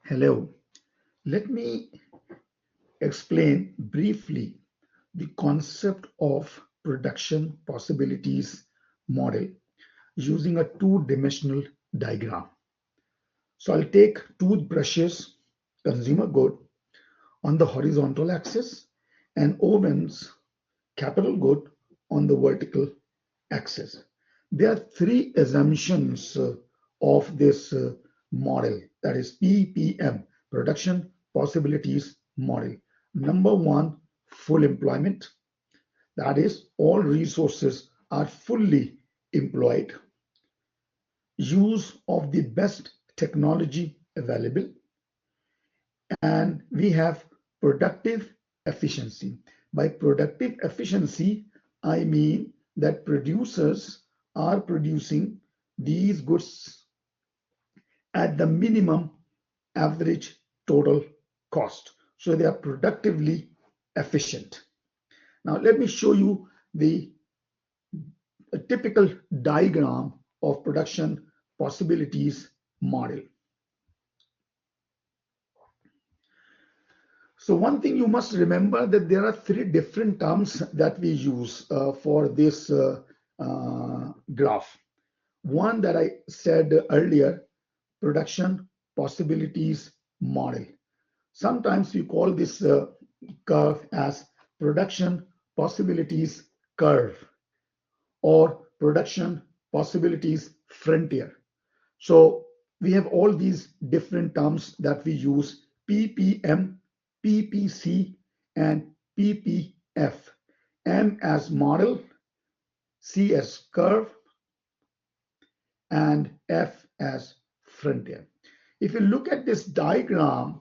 Hello, let me explain briefly the concept of production possibilities model using a two-dimensional diagram. So I'll take toothbrushes, consumer good, on the horizontal axis and ovens, capital good, on the vertical axis. There are three assumptions of this model, that is PPM, production possibilities model. Number one, full employment, that is all resources are fully employed. Use of the best technology available, and we have productive efficiency. By productive efficiency, I mean that producers are producing these goods at the minimum average total cost. So they are productively efficient. Now let me show you a typical diagram of production possibilities model. So one thing you must remember that there are three different terms that we use for this graph. One that I said earlier, production possibilities model. Sometimes we call this curve as production possibilities curve or production possibilities frontier. So we have all these different terms that we use: PPM, PPC, and PPF. M as model, C as curve, and F as frontier. If you look at this diagram,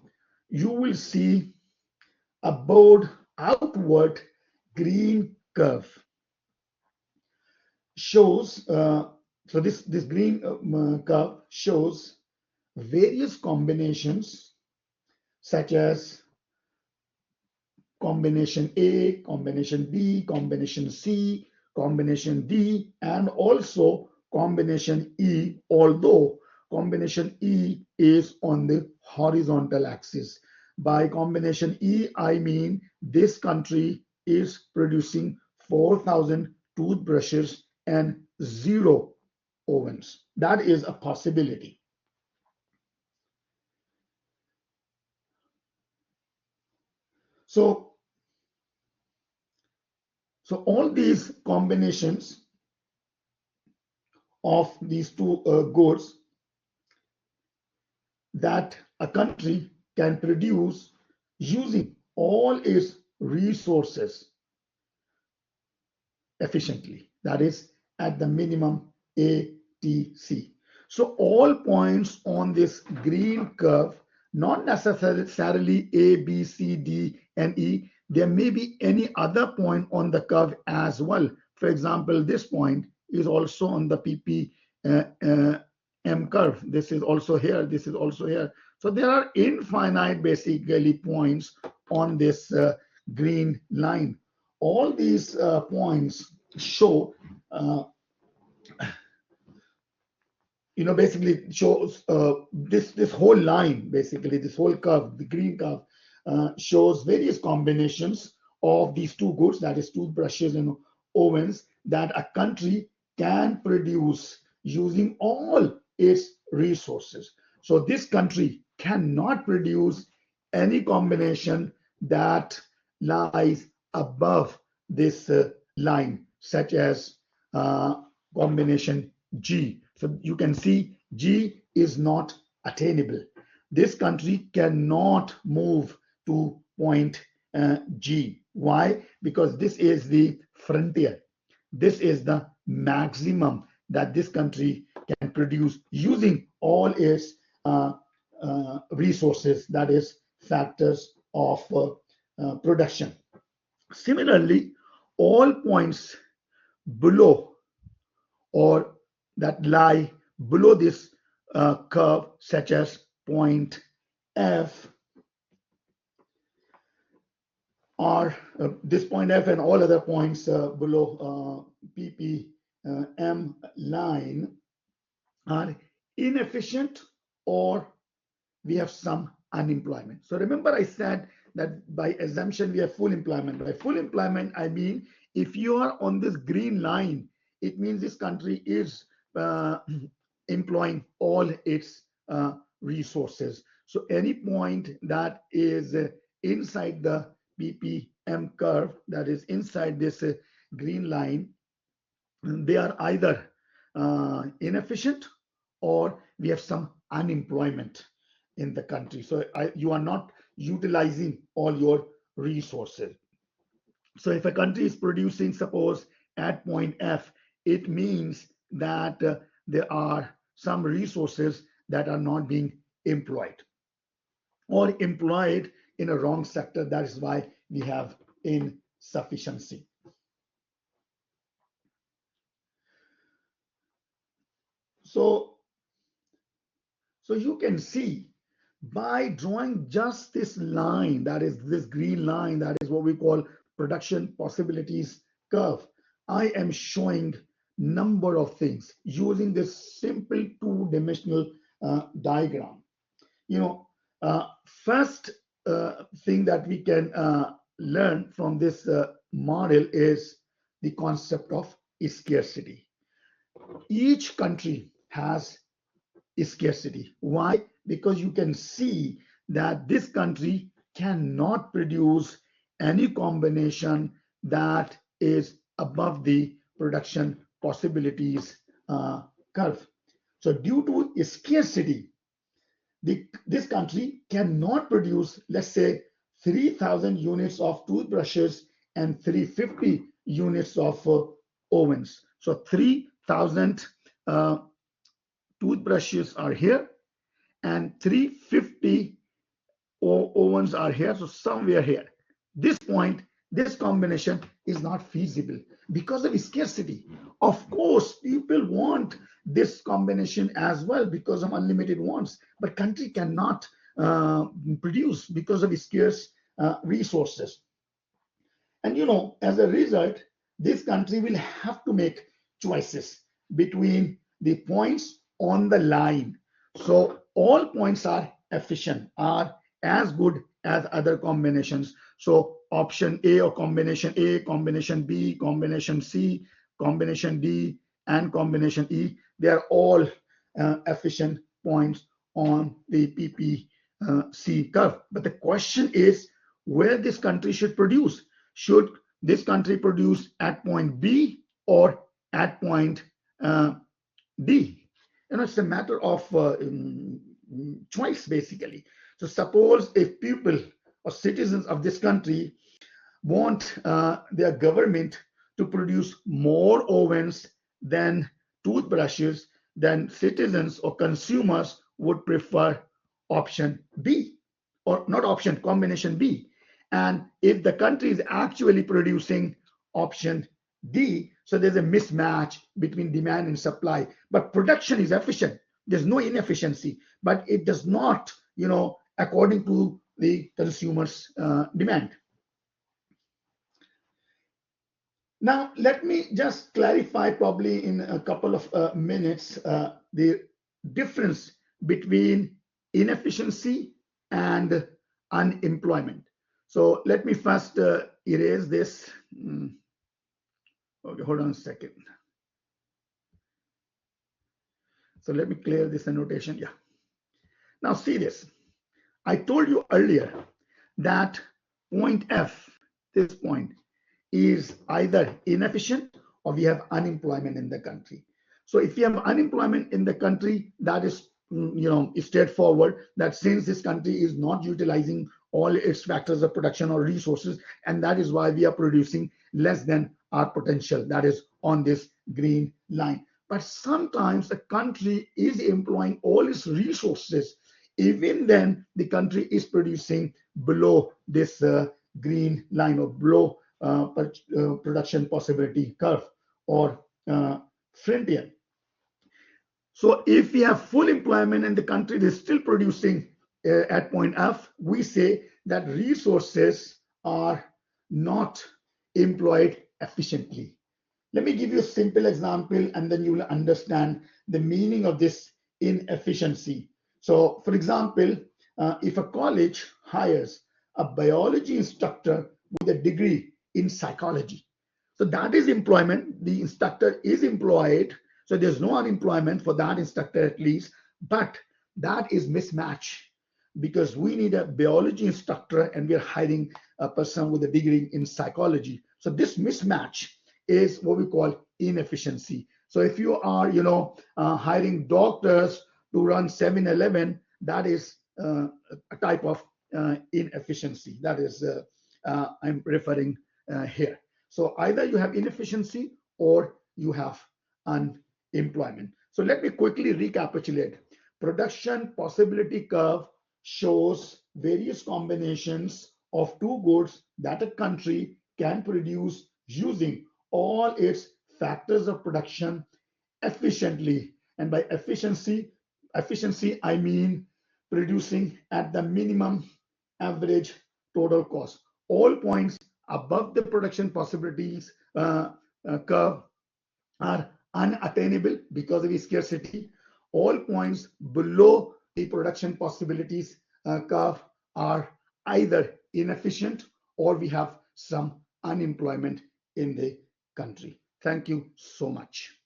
you will see a broad outward green curve. Shows, so this green curve shows various combinations such as combination A, combination B, combination C, combination D, and also combination E, although combination E is on the horizontal axis. By combination E, I mean this country is producing 4,000 toothbrushes and 0 ovens. That is a possibility. So all these combinations of these two goods that a country can produce using all its resources efficiently, that is at the minimum ATC. So all points on this green curve, not necessarily A, B, C, D, and E, there may be any other point on the curve as well. For example, this point is also on the PPM curve. This is also here, this is also here. So there are infinite basically points on this green line. All these points show, basically shows this whole line, basically this whole curve, the green curve, shows various combinations of these two goods, that is toothbrushes and ovens, that a country can produce using all its resources. So this country cannot produce any combination that lies above this line, such as combination G. So you can see G is not attainable. This country cannot move to point G. Why? Because this is the frontier. This is the maximum that this country can produce using all its resources, that is factors of production. Similarly, all points below or that lie below this curve, such as point F, or this point F and all other points below PPM line, are inefficient, or we have some unemployment. So remember I said that by assumption we have full employment. By full employment, I mean if you are on this green line, it means this country is uh, employing all its resources. So any point that is inside the PPM curve, that is inside this green line, they are either inefficient or we have some unemployment in the country. So you are not utilizing all your resources. So if a country is producing, suppose at point F, it means that there are some resources that are not being employed or employed in a wrong sector. That is why we have insufficiency. So you can see by drawing just this line, that is this green line, that is what we call production possibilities curve, I am showing number of things using this simple two-dimensional diagram. First thing that we can learn from this model is the concept of scarcity. Each country has scarcity. Why? Because you can see that this country cannot produce any combination that is above the production possibilities curve. So due to scarcity, this country cannot produce, let's say, 3,000 units of toothbrushes and 350 units of ovens. So 3,000 toothbrushes are here and 350 ovens are here, so somewhere here. This point, this combination is not feasible because of scarcity. Of course, people want this combination as well because of unlimited wants, but country cannot produce because of scarce resources. And as a result, this country will have to make choices between the points on the line. So all points are efficient, are as good as other combinations. So option A or combination A, combination B, combination C, combination D, and combination E, they are all efficient points on the PPC curve. But the question is where this country should produce. Should this country produce at point B or at point D? It's a matter of choice, basically. So suppose if people or citizens of this country want their government to produce more ovens than toothbrushes, then citizens or consumers would prefer option B, or not option, combination B. And if the country is actually producing option D, so there's a mismatch between demand and supply. But production is efficient. There's no inefficiency, but it does not, according to the consumer's demand. Now, let me just clarify probably in a couple of minutes the difference between inefficiency and unemployment. So let me first erase this. Okay, hold on a second. So let me clear this annotation. Yeah. Now see this. I told you earlier that point F, this point, is either inefficient or we have unemployment in the country. So if you have unemployment in the country, that is straightforward, that since this country is not utilizing all its factors of production or resources, and that is why we are producing less than our potential, that is on this green line. But sometimes a country is employing all its resources, even then the country is producing below this green line or below production possibility curve or frontier. So if we have full employment and the country is still producing at point F, we say that resources are not employed efficiently. Let me give you a simple example and then you will understand the meaning of this inefficiency. So for example, if a college hires a biology instructor with a degree in psychology, so that is employment. The instructor is employed. So there's no unemployment for that instructor at least, but that is mismatch because we need a biology instructor and we're hiring a person with a degree in psychology. So this mismatch is what we call inefficiency. So if you are, hiring doctors to run 7-Eleven, that is a type of inefficiency. That is, I'm referring here. So either you have inefficiency or you have unemployment. So let me quickly recapitulate. Production possibility curve shows various combinations of two goods that a country can produce using all its factors of production efficiently. And by efficiency, I mean producing at the minimum average total cost. All points above the production possibilities curve are unattainable because of scarcity. All points below the production possibilities curve are either inefficient or we have some unemployment in the country. Thank you so much.